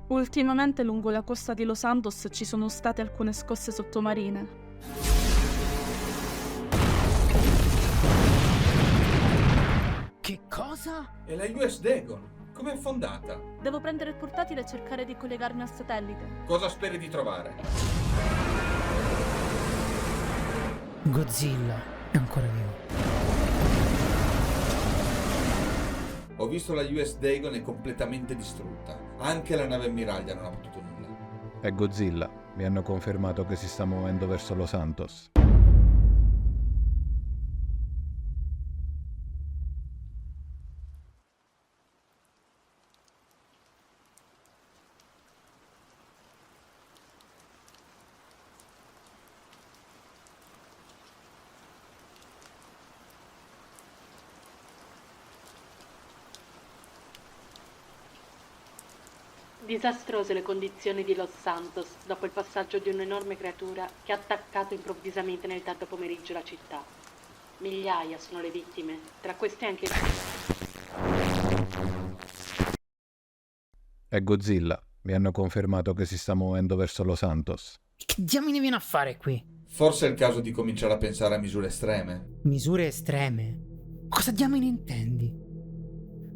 Ultimamente lungo la costa di Los Santos ci sono state alcune scosse sottomarine. Che cosa? È la US Dagon. Come è affondata? Devo prendere il portatile e cercare di collegarmi al satellite. Cosa speri di trovare? Godzilla è ancora vivo. Ho visto la US Dagon è completamente distrutta. Anche la nave ammiraglia non ha potuto nulla. È Godzilla. Mi hanno confermato che si sta muovendo verso Los Santos. Disastrose le condizioni di Los Santos dopo il passaggio di un'enorme creatura che ha attaccato improvvisamente nel tardo pomeriggio la città. Migliaia sono le vittime, tra queste anche... È Godzilla. Mi hanno confermato che si sta muovendo verso Los Santos. Che diamine viene a fare qui? Forse è il caso di cominciare a pensare a misure estreme. Misure estreme? Cosa diamine intendi?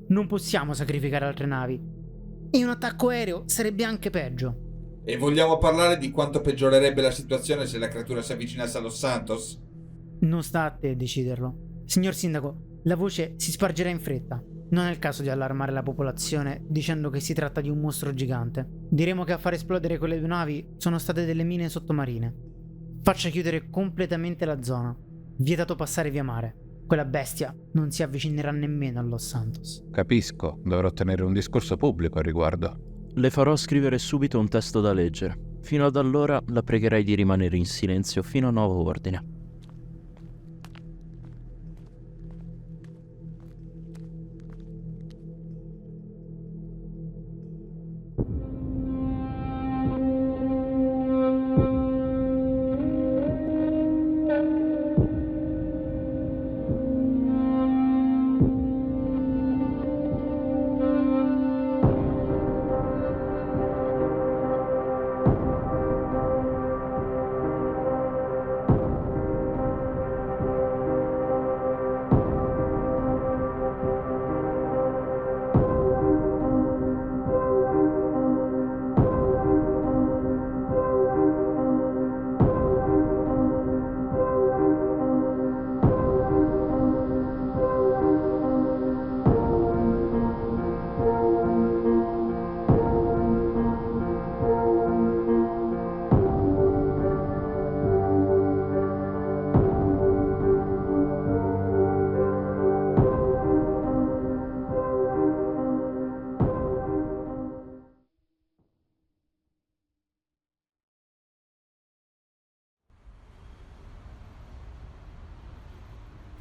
Non possiamo sacrificare altre navi. E un attacco aereo sarebbe anche peggio. E vogliamo parlare di quanto peggiorerebbe la situazione se la creatura si avvicinasse a Los Santos? Non sta a te deciderlo. Signor Sindaco, la voce si spargerà in fretta. Non è il caso di allarmare la popolazione dicendo che si tratta di un mostro gigante. Diremo che a far esplodere quelle due navi sono state delle mine sottomarine. Faccia chiudere completamente la zona. Vietato passare via mare. Quella bestia non si avvicinerà nemmeno a Los Santos. Capisco, dovrò tenere un discorso pubblico al riguardo. Le farò scrivere subito un testo da leggere. Fino ad allora la pregherei di rimanere in silenzio fino a nuovo ordine.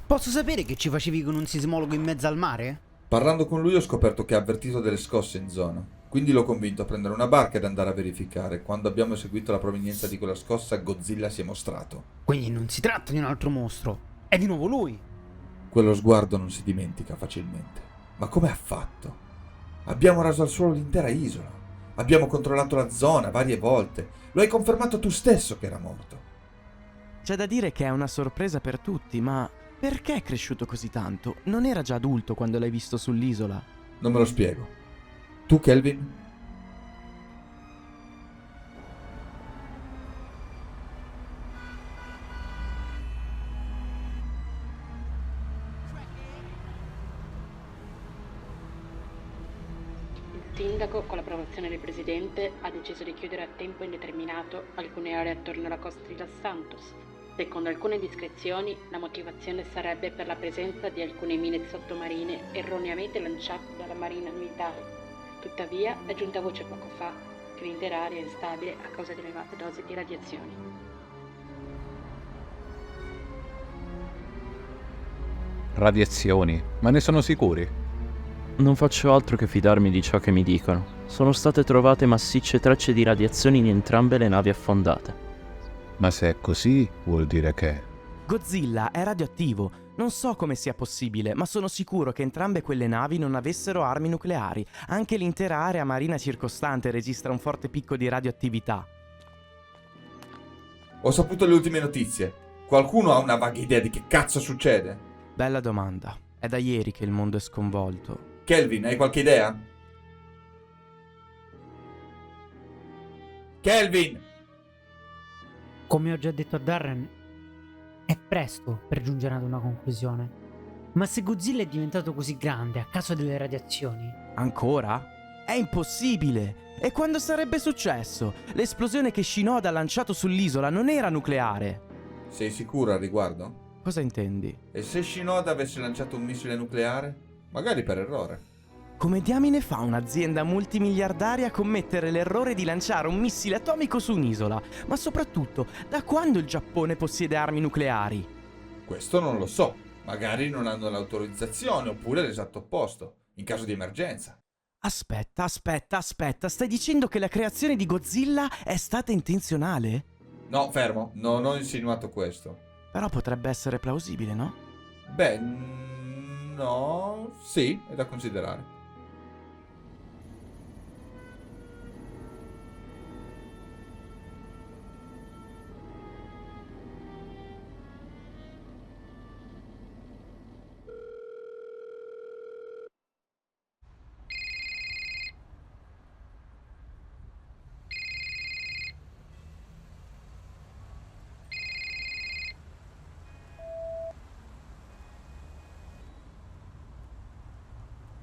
Posso sapere che ci facevi con un sismologo in mezzo al mare? Parlando con lui ho scoperto che ha avvertito delle scosse in zona. Quindi l'ho convinto a prendere una barca ed andare a verificare. Quando abbiamo eseguito la provenienza di quella scossa, Godzilla si è mostrato. Quindi non si tratta di un altro mostro. È di nuovo lui. Quello sguardo non si dimentica facilmente. Ma come ha fatto? Abbiamo raso al suolo l'intera isola. Abbiamo controllato la zona varie volte. Lo hai confermato tu stesso che era morto. C'è da dire che è una sorpresa per tutti, ma perché è cresciuto così tanto? Non era già adulto quando l'hai visto sull'isola? Non me lo spiego. Tu, Kelvin? Il sindaco, con l'approvazione del presidente, ha deciso di chiudere a tempo indeterminato alcune aree attorno alla costa di Los Santos. Secondo alcune descrizioni, la motivazione sarebbe per la presenza di alcune mine sottomarine erroneamente lanciate dalla marina militare. Tuttavia, è giunta voce poco fa che l'intera area è instabile a causa di elevate dosi di radiazioni. Radiazioni? Ma ne sono sicuri? Non faccio altro che fidarmi di ciò che mi dicono. Sono state trovate massicce tracce di radiazioni in entrambe le navi affondate. Ma se è così, vuol dire che... Godzilla è radioattivo. Non so come sia possibile, ma sono sicuro che entrambe quelle navi non avessero armi nucleari. Anche l'intera area marina circostante registra un forte picco di radioattività. Ho saputo le ultime notizie. Qualcuno ha una vaga idea di che cazzo succede? Bella domanda. È da ieri che il mondo è sconvolto. Kelvin, hai qualche idea? Kelvin! Come ho già detto a Darren, è presto per giungere ad una conclusione. Ma se Godzilla è diventato così grande a causa delle radiazioni, Ancora? È impossibile! E quando sarebbe successo? L'esplosione che Shinoda ha lanciato sull'isola non era nucleare. Sei sicuro al riguardo? Cosa intendi? E se Shinoda avesse lanciato un missile nucleare? Magari per errore. Come diamine fa un'azienda multimiliardaria a commettere l'errore di lanciare un missile atomico su un'isola? Ma soprattutto, da quando il Giappone possiede armi nucleari? Questo non lo so. Magari non hanno l'autorizzazione oppure l'esatto opposto, in caso di emergenza. Aspetta, stai dicendo che la creazione di Godzilla è stata intenzionale? No, fermo, non ho insinuato questo. Però potrebbe essere plausibile, no? Beh, no, sì, è da considerare.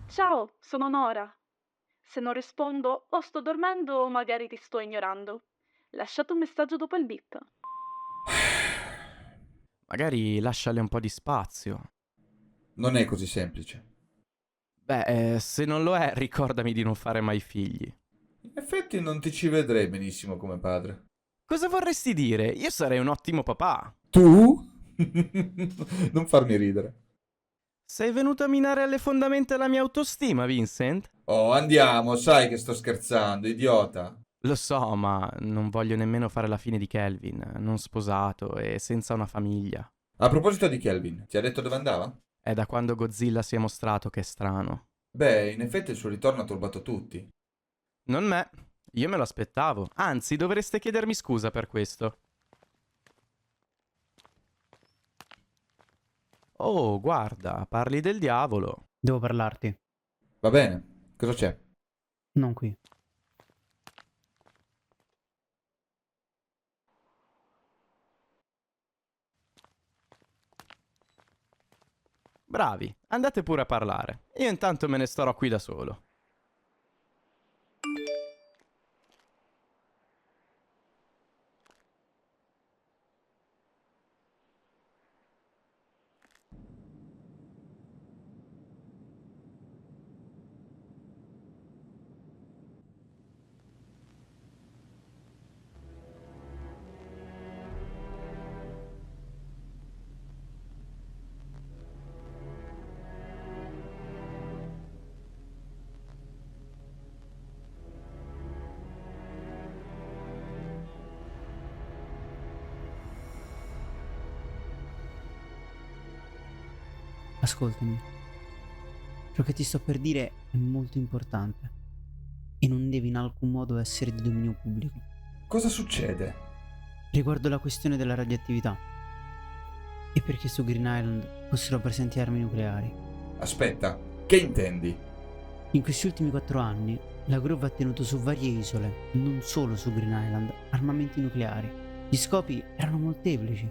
Ciao, sono Nora. Se non rispondo o sto dormendo o magari ti sto ignorando. Lasciate un messaggio dopo il beep. Magari lasciale un po' di spazio. Non è così semplice. Beh, se non lo è, ricordami di non fare mai figli. In effetti non ti ci vedrei benissimo come padre. Cosa vorresti dire? Io sarei un ottimo papà. Tu? Non farmi ridere. Sei venuto a minare alle fondamenta la mia autostima, Vincent? Oh, andiamo, sai che sto scherzando, idiota. Lo so, ma non voglio nemmeno fare la fine di Kelvin, non sposato e senza una famiglia. A proposito di Kelvin, ti ha detto dove andava? È da quando Godzilla si è mostrato che è strano. Beh, in effetti il suo ritorno ha turbato tutti. Non me, io me lo aspettavo. Anzi, dovreste chiedermi scusa per questo. Oh, guarda, parli del diavolo. devo parlarti. Va bene, cosa c'è? Non qui. Bravi, andate pure a parlare. Io intanto me ne starò qui da solo. Ascoltami. Ciò che ti sto per dire è molto importante e non deve in alcun modo essere di dominio pubblico. Cosa succede? Riguardo la questione della radioattività e perché su Green Island fossero presenti armi nucleari. Aspetta, che intendi? In questi ultimi 4 anni la Grove ha tenuto su varie isole, non solo su Green Island, armamenti nucleari. Gli scopi erano molteplici: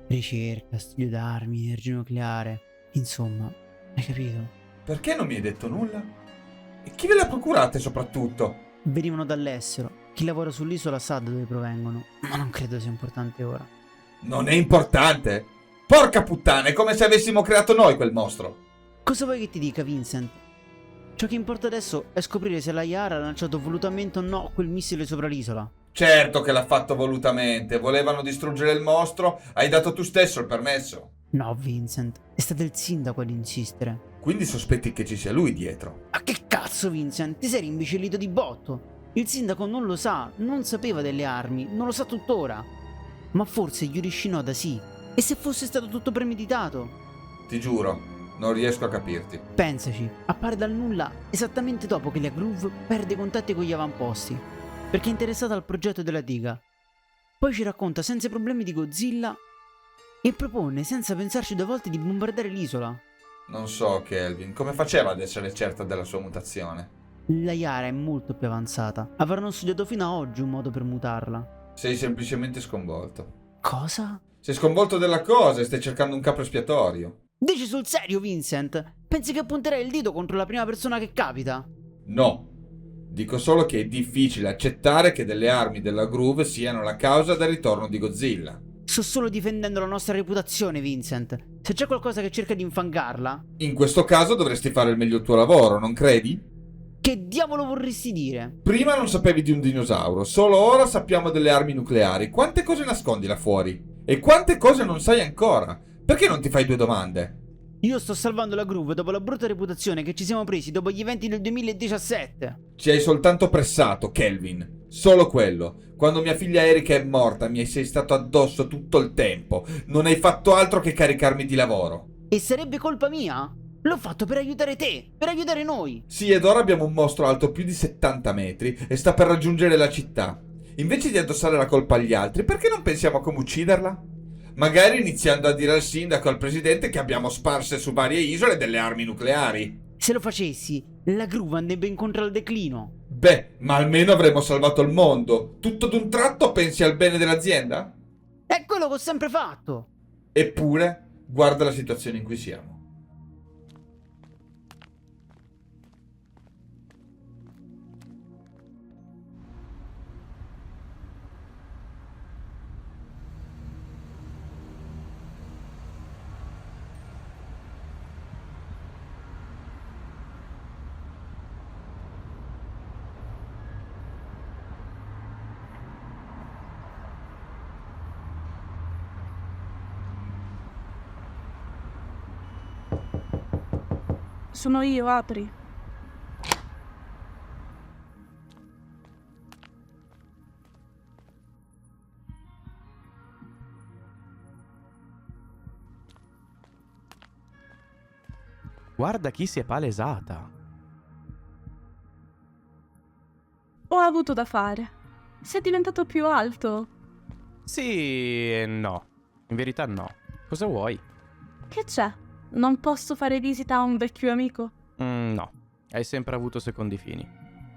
ricerca, studio d'armi, energia nucleare. Insomma, hai capito? Perché non mi hai detto nulla? E chi ve le ha procurate soprattutto? Venivano dall'estero. Chi lavora sull'isola sa da dove provengono, ma non credo sia importante ora. Non è importante? Porca puttana, è come se avessimo creato noi quel mostro. Cosa vuoi che ti dica, Vincent? Ciò che importa adesso è scoprire se la Yara ha lanciato volutamente o no quel missile sopra l'isola. Certo che l'ha fatto volutamente, volevano distruggere il mostro, hai dato tu stesso il permesso. No, Vincent, è stato il sindaco ad insistere. Quindi sospetti che ci sia lui dietro? Ma che cazzo, Vincent? Ti sei rimbecillito di botto. Il sindaco non lo sa, non sapeva delle armi, non lo sa tuttora. Ma forse Yuri Shinoda sì. E se fosse stato tutto premeditato? Ti giuro, non riesco a capirti. Pensaci, appare dal nulla esattamente dopo che la Groove perde i contatti con gli avamposti, perché è interessata al progetto della diga. Poi ci racconta senza problemi di Godzilla e propone senza pensarci due volte di bombardare l'isola. Non so, Kelvin, come faceva ad essere certa della sua mutazione? La Yara è molto più avanzata. Avranno studiato fino a oggi un modo per mutarla. Sei semplicemente sconvolto. Cosa? Sei sconvolto della cosa e stai cercando un capro espiatorio. Dici sul serio, Vincent? Pensi che punterai il dito contro la prima persona che capita? No. Dico solo che è difficile accettare che delle armi della Groove siano la causa del ritorno di Godzilla. Sto solo difendendo la nostra reputazione, Vincent. Se c'è qualcosa che cerca di infangarla, In questo caso dovresti fare il meglio il tuo lavoro, non credi? che diavolo vorresti dire? Prima non sapevi di un dinosauro, solo ora sappiamo delle armi nucleari. Quante cose nascondi là fuori? E quante cose non sai ancora? Perché non ti fai due domande? Io sto salvando la Groove dopo la brutta reputazione che ci siamo presi dopo gli eventi del 2017. Ci hai soltanto pressato, Kelvin. Solo quello. Quando mia figlia Erika è morta mi sei stato addosso tutto il tempo. Non hai fatto altro che caricarmi di lavoro. E sarebbe colpa mia? L'ho fatto per aiutare te, per aiutare noi. Sì, ed ora abbiamo un mostro alto più di 70 metri e sta per raggiungere la città. Invece di addossare la colpa agli altri, perché non pensiamo a come ucciderla? Magari iniziando a dire al sindaco e al presidente che abbiamo sparse su varie isole delle armi nucleari. Se lo facessi, la Groove andrebbe incontro al declino. Beh, ma almeno avremmo salvato il mondo. Tutto d'un tratto pensi al bene dell'azienda? È quello che ho sempre fatto. Eppure, guarda la situazione in cui siamo. Sono io, apri. Guarda chi si è palesata. Ho avuto da fare. Sei diventato più alto. Sì e no. In verità no. Cosa vuoi? Che c'è? Non posso fare visita a un vecchio amico? No. Hai sempre avuto secondi fini.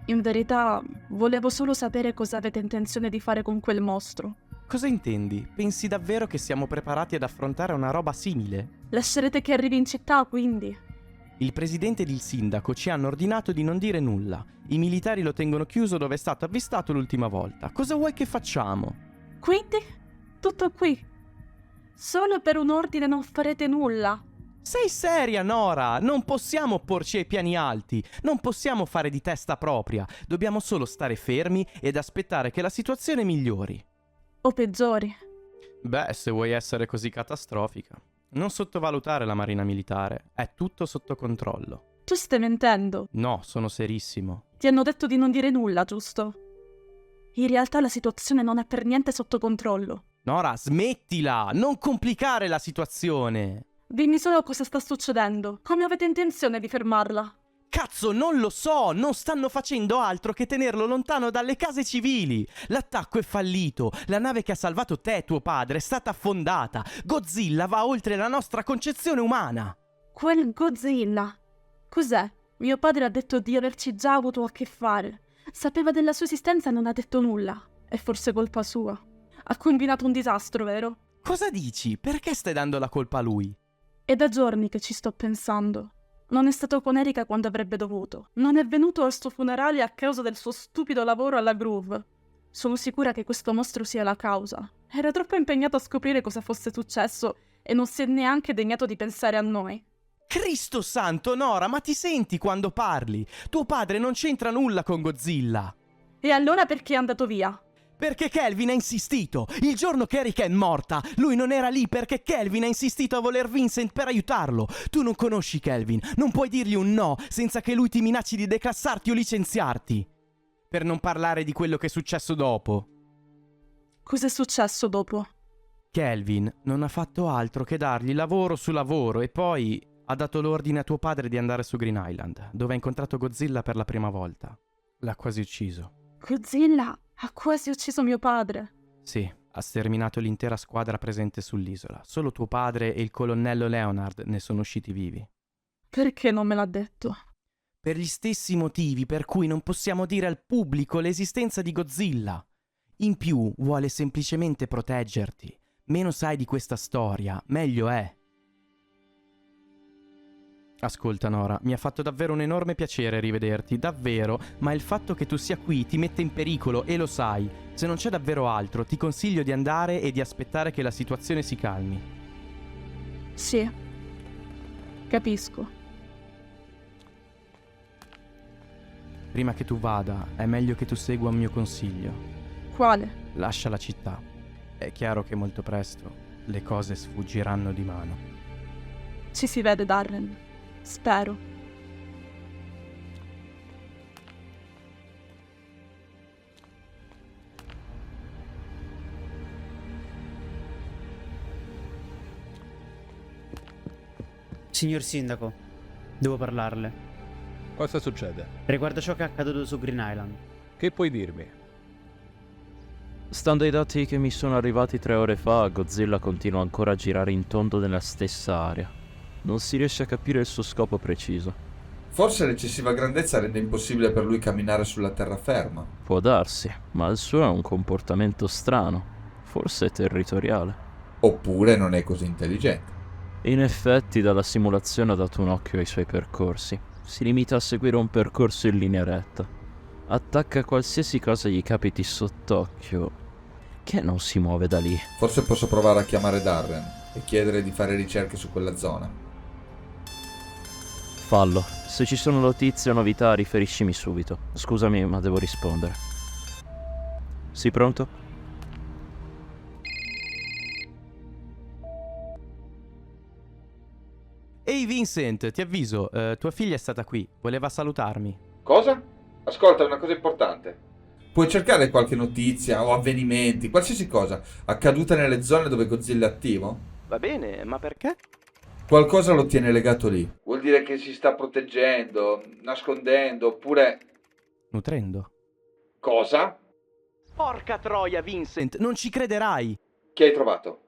In verità, volevo solo sapere cosa avete intenzione di fare con quel mostro. Cosa intendi? Pensi davvero che siamo preparati ad affrontare una roba simile? Lascerete che arrivi in città, quindi? Il presidente ed il sindaco ci hanno ordinato di non dire nulla. I militari lo tengono chiuso dove è stato avvistato l'ultima volta. Cosa vuoi che facciamo? Quindi? Tutto qui? Solo per un ordine non farete nulla? Sei seria, Nora? Non possiamo porci ai piani alti. Non possiamo fare di testa propria. Dobbiamo solo stare fermi ed aspettare che la situazione migliori. O peggiori? Beh, se vuoi essere così catastrofica. Non sottovalutare la marina militare. È tutto sotto controllo. Tu stai mentendo. No, sono serissimo. Ti hanno detto di non dire nulla, giusto? In realtà la situazione non è per niente sotto controllo. Nora, smettila! Non complicare la situazione! Dimmi solo cosa sta succedendo. Come avete intenzione di fermarla? Cazzo, non lo so! Non stanno facendo altro che tenerlo lontano dalle case civili! L'attacco è fallito! La nave che ha salvato te e tuo padre è stata affondata! Godzilla va oltre la nostra concezione umana! Quel Godzilla. Cos'è? Mio padre ha detto di averci già avuto a che fare. Sapeva della sua esistenza e non ha detto nulla. È forse colpa sua. Ha combinato un disastro, vero? Cosa dici? Perché stai dando la colpa a lui? È da giorni che ci sto pensando. Non è stato con Erika quando avrebbe dovuto. Non è venuto al suo funerale a causa del suo stupido lavoro alla Groove. Sono sicura che questo mostro sia la causa. Era troppo impegnato a scoprire cosa fosse successo e non si è neanche degnato di pensare a noi. Cristo santo, Nora, ma ti senti quando parli? Tuo padre non c'entra nulla con Godzilla. E allora perché è andato via? Perché Kelvin ha insistito. Il giorno che Erika è morta, lui non era lì perché Kelvin ha insistito a voler Vincent per aiutarlo. Tu non conosci Kelvin, non puoi dirgli un no senza che lui ti minacci di declassarti o licenziarti. Per non parlare di quello che è successo dopo. Cos'è successo dopo? Kelvin non ha fatto altro che dargli lavoro su lavoro e poi ha dato l'ordine a tuo padre di andare su Green Island, dove ha incontrato Godzilla per la prima volta. L'ha quasi ucciso. Godzilla ha quasi ucciso mio padre. Sì, ha sterminato l'intera squadra presente sull'isola. Solo tuo padre e il colonnello Leonard ne sono usciti vivi. Perché non me l'ha detto? Per gli stessi motivi per cui non possiamo dire al pubblico l'esistenza di Godzilla. In più, vuole semplicemente proteggerti. Meno sai di questa storia, meglio è. Ascolta Nora, mi ha fatto davvero un enorme piacere rivederti, davvero, ma il fatto che tu sia qui ti mette in pericolo e lo sai. Se non c'è davvero altro, ti consiglio di andare e di aspettare che la situazione si calmi. Sì, capisco. Prima che tu vada, è meglio che tu segua un mio consiglio. Quale? Lascia la città. È chiaro che molto presto le cose sfuggiranno di mano. Ci si vede, Darren. Spero. Signor Sindaco, devo parlarle. Cosa succede? Riguardo ciò che è accaduto su Green Island. Che puoi dirmi? Stando ai dati che mi sono arrivati 3 ore fa, Godzilla continua ancora a girare in tondo nella stessa area. Non si riesce a capire il suo scopo preciso. Forse l'eccessiva grandezza rende impossibile per lui camminare sulla terraferma. Può darsi, ma il suo è un comportamento strano, forse territoriale. Oppure non è così intelligente. In effetti, dalla simulazione ha dato un occhio ai suoi percorsi. Si limita a seguire un percorso in linea retta. Attacca qualsiasi cosa gli capiti sott'occhio, che non si muove da lì. Forse posso provare a chiamare Darren e chiedere di fare ricerche su quella zona. Fallo. Se ci sono notizie o novità, riferiscimi subito. Scusami, ma devo rispondere. Sì, pronto? Ehi Vincent, ti avviso, tua figlia è stata qui, voleva salutarmi. Cosa? Ascolta, è una cosa importante. Puoi cercare qualche notizia o avvenimenti, qualsiasi cosa, accaduta nelle zone dove Godzilla è attivo? Va bene, ma perché? Qualcosa lo tiene legato lì. Vuol dire che si sta proteggendo, nascondendo, oppure... Nutrendo. Cosa? Porca troia, Vincent, non ci crederai! Che hai trovato?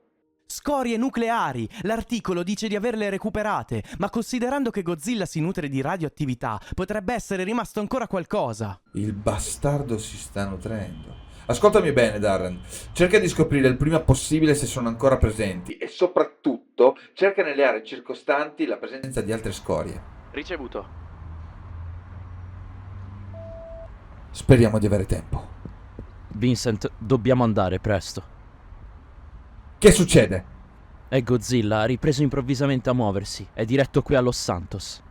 Scorie nucleari! L'articolo dice di averle recuperate, ma considerando che Godzilla si nutre di radioattività, potrebbe essere rimasto ancora qualcosa. Il bastardo si sta nutrendo. Ascoltami bene, Darren. Cerca di scoprire il prima possibile se sono ancora presenti e soprattutto cerca nelle aree circostanti la presenza di altre scorie. Ricevuto. Speriamo di avere tempo. Vincent, dobbiamo andare presto. Che succede? È Godzilla, ha ripreso improvvisamente a muoversi. È diretto qui a Los Santos.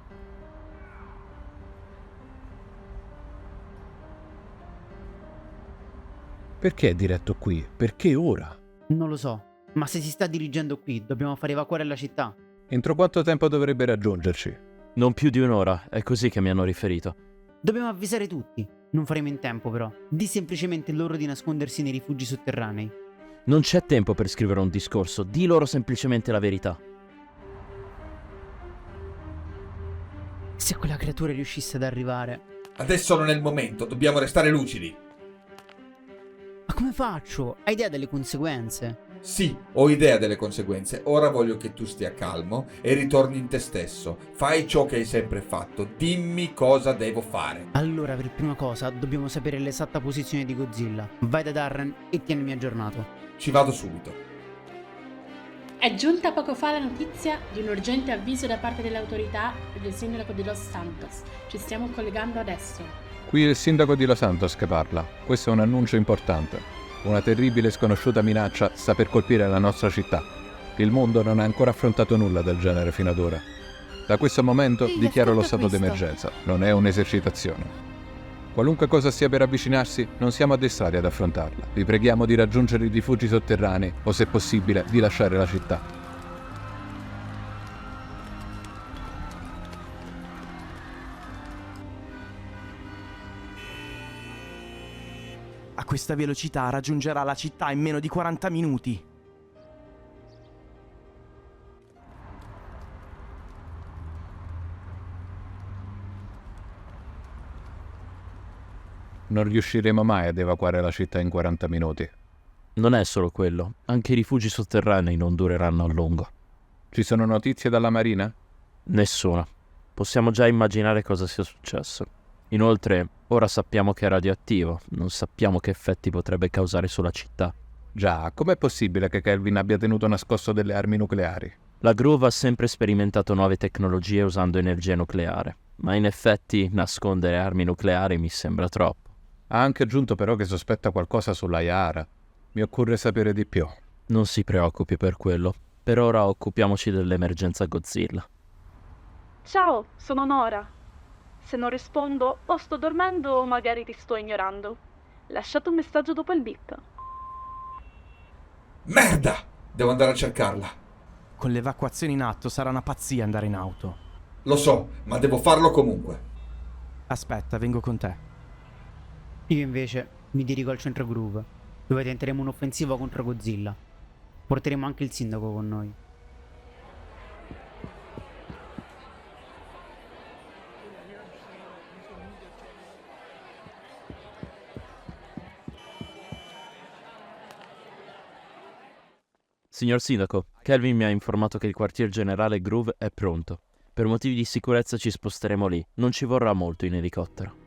Perché è diretto qui? Perché ora? Non lo so, ma se si sta dirigendo qui, dobbiamo far evacuare la città. Entro quanto tempo dovrebbe raggiungerci? Non più di un'ora, è così che mi hanno riferito. Dobbiamo avvisare tutti. Non faremo in tempo, però. Di semplicemente loro di nascondersi nei rifugi sotterranei. Non c'è tempo per scrivere un discorso, di loro semplicemente la verità. Se quella creatura riuscisse ad arrivare... Adesso non è il momento, dobbiamo restare lucidi. Ma come faccio? Hai idea delle conseguenze? Sì, ho idea delle conseguenze. Ora voglio che tu stia calmo e ritorni in te stesso. Fai ciò che hai sempre fatto. Dimmi cosa devo fare. Allora, per prima cosa, dobbiamo sapere l'esatta posizione di Godzilla. Vai da Darren e tienimi aggiornato. Ci vado subito. È giunta poco fa la notizia di un urgente avviso da parte delle autorità e del sindaco di Los Santos. Ci stiamo collegando adesso. Qui è il sindaco di Los Santos che parla. Questo è un annuncio importante. Una terribile e sconosciuta minaccia sta per colpire la nostra città. Il mondo non ha ancora affrontato nulla del genere fino ad ora. Da questo momento dichiaro lo stato d'emergenza. Non è un'esercitazione. Qualunque cosa stia per avvicinarsi, non siamo addestrati ad affrontarla. Vi preghiamo di raggiungere i rifugi sotterranei o, se possibile, di lasciare la città. A questa velocità raggiungerà la città in meno di 40 minuti. Non riusciremo mai ad evacuare la città in 40 minuti. Non è solo quello, anche i rifugi sotterranei non dureranno a lungo. Ci sono notizie dalla Marina? Nessuna. Possiamo già immaginare cosa sia successo. Inoltre, ora sappiamo che è radioattivo, non sappiamo che effetti potrebbe causare sulla città. Già, com'è possibile che Kelvin abbia tenuto nascosto delle armi nucleari? La Groove ha sempre sperimentato nuove tecnologie usando energia nucleare, ma in effetti nascondere armi nucleari mi sembra troppo. Ha anche aggiunto però che sospetta qualcosa sulla Yara. Mi occorre sapere di più. Non si preoccupi per quello. Per ora occupiamoci dell'emergenza Godzilla. Ciao, sono Nora. Se non rispondo, o sto dormendo o magari ti sto ignorando. Lasciate un messaggio dopo il beep. Merda! Devo andare a cercarla. Con l'evacuazione in atto sarà una pazzia andare in auto. Lo so, ma devo farlo comunque. Aspetta, vengo con te. Io invece mi dirigo al centro Groove, dove tenteremo un'offensiva contro Godzilla. Porteremo anche il sindaco con noi. Signor Sindaco, Kelvin mi ha informato che il quartier generale Groove è pronto. Per motivi di sicurezza ci sposteremo lì. Non ci vorrà molto in elicottero.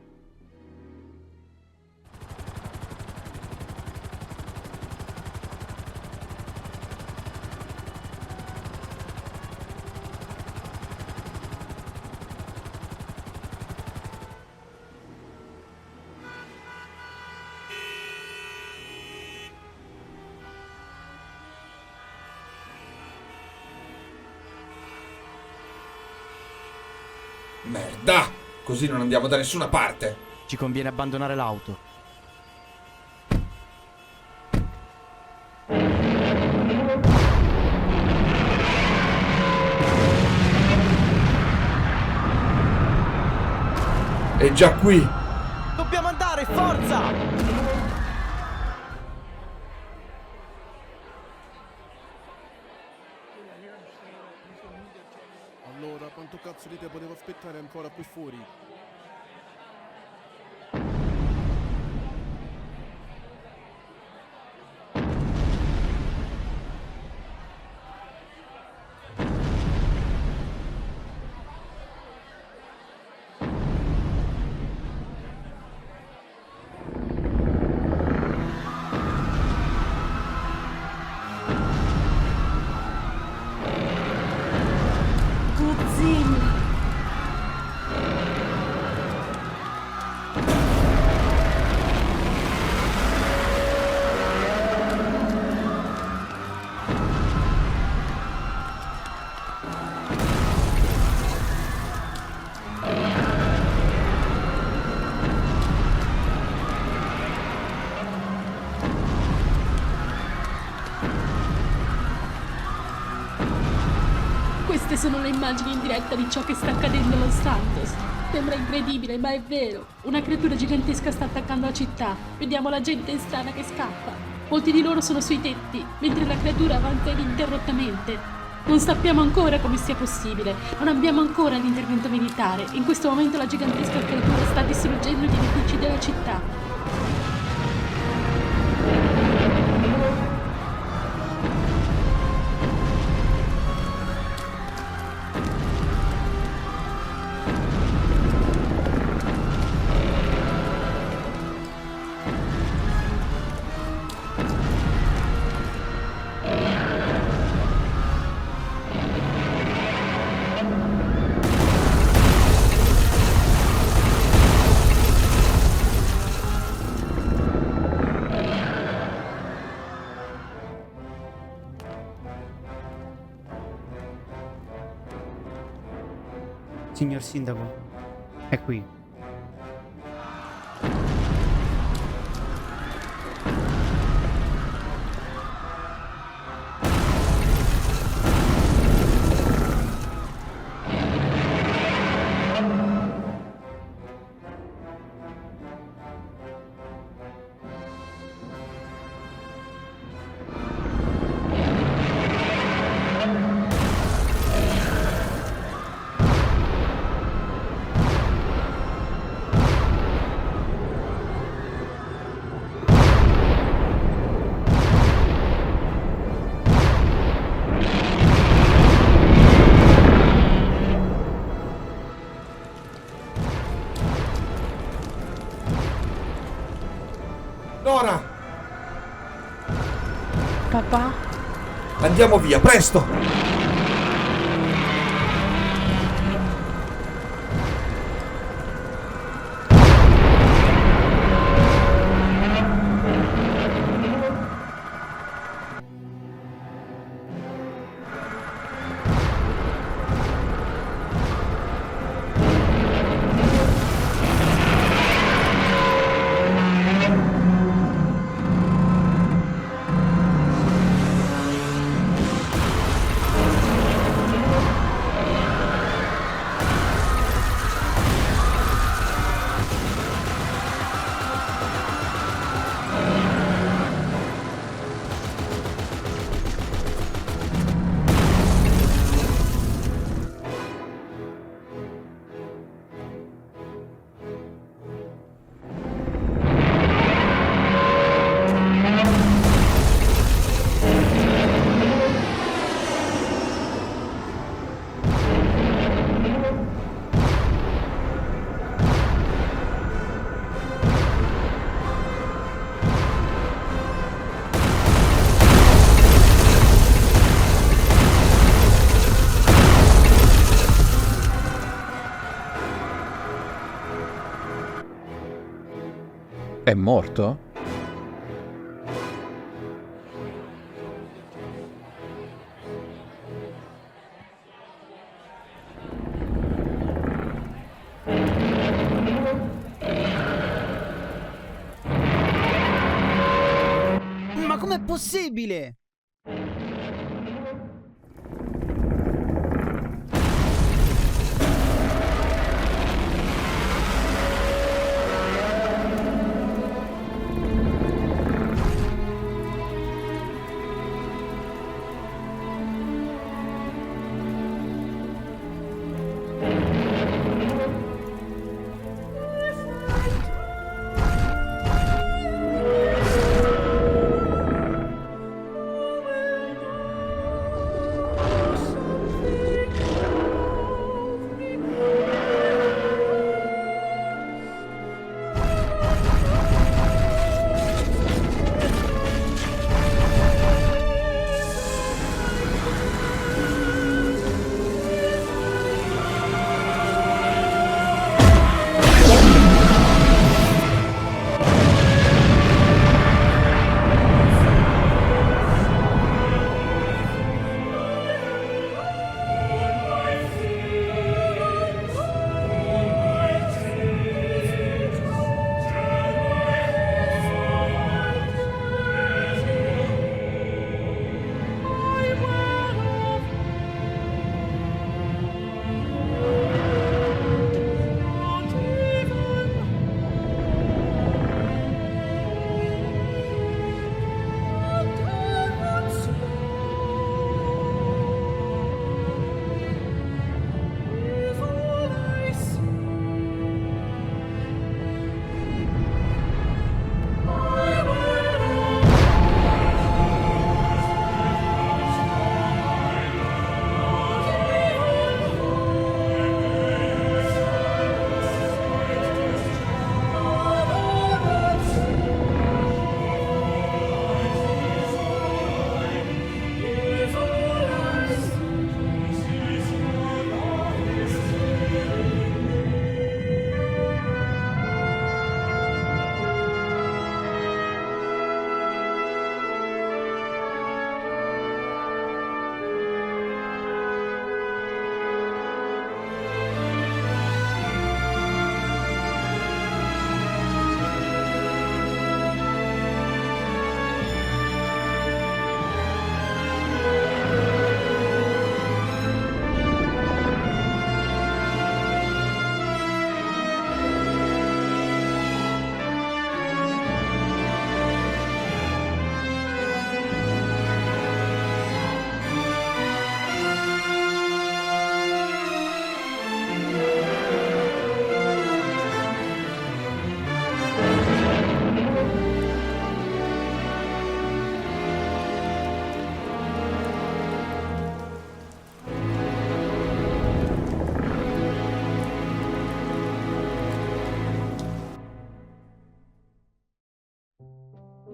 Merda! Così non andiamo da nessuna parte. Ci conviene abbandonare l'auto. È già qui. Dobbiamo andare, forza! Allora, quanto cazzo di te potevo aspettare ancora qui fuori? Godzilla! Queste sono le immagini in diretta di ciò che sta accadendo a Los Santos. Sembra incredibile, ma è vero. Una creatura gigantesca sta attaccando la città. Vediamo la gente in strada che scappa. Molti di loro sono sui tetti, mentre la creatura avanza ininterrottamente. Non sappiamo ancora come sia possibile. Non abbiamo ancora l'intervento militare. In questo momento la gigantesca creatura sta distruggendo gli edifici della città. Signor Sindaco, è qui. Nora! Papà? Andiamo via, presto! È morto? Ma com'è possibile?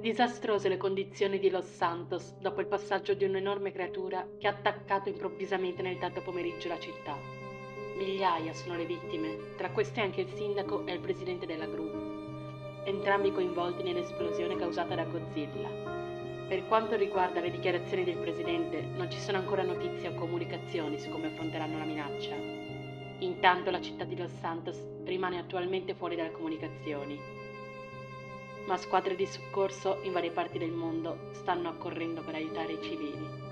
Disastrose le condizioni di Los Santos dopo il passaggio di un'enorme creatura che ha attaccato improvvisamente nel tardo pomeriggio la città. Migliaia sono le vittime, tra queste anche il sindaco e il presidente della gru, entrambi coinvolti nell'esplosione causata da Godzilla. Per quanto riguarda le dichiarazioni del presidente, non ci sono ancora notizie o comunicazioni su come affronteranno la minaccia. Intanto la città di Los Santos rimane attualmente fuori dalle comunicazioni, ma squadre di soccorso in varie parti del mondo stanno accorrendo per aiutare i civili.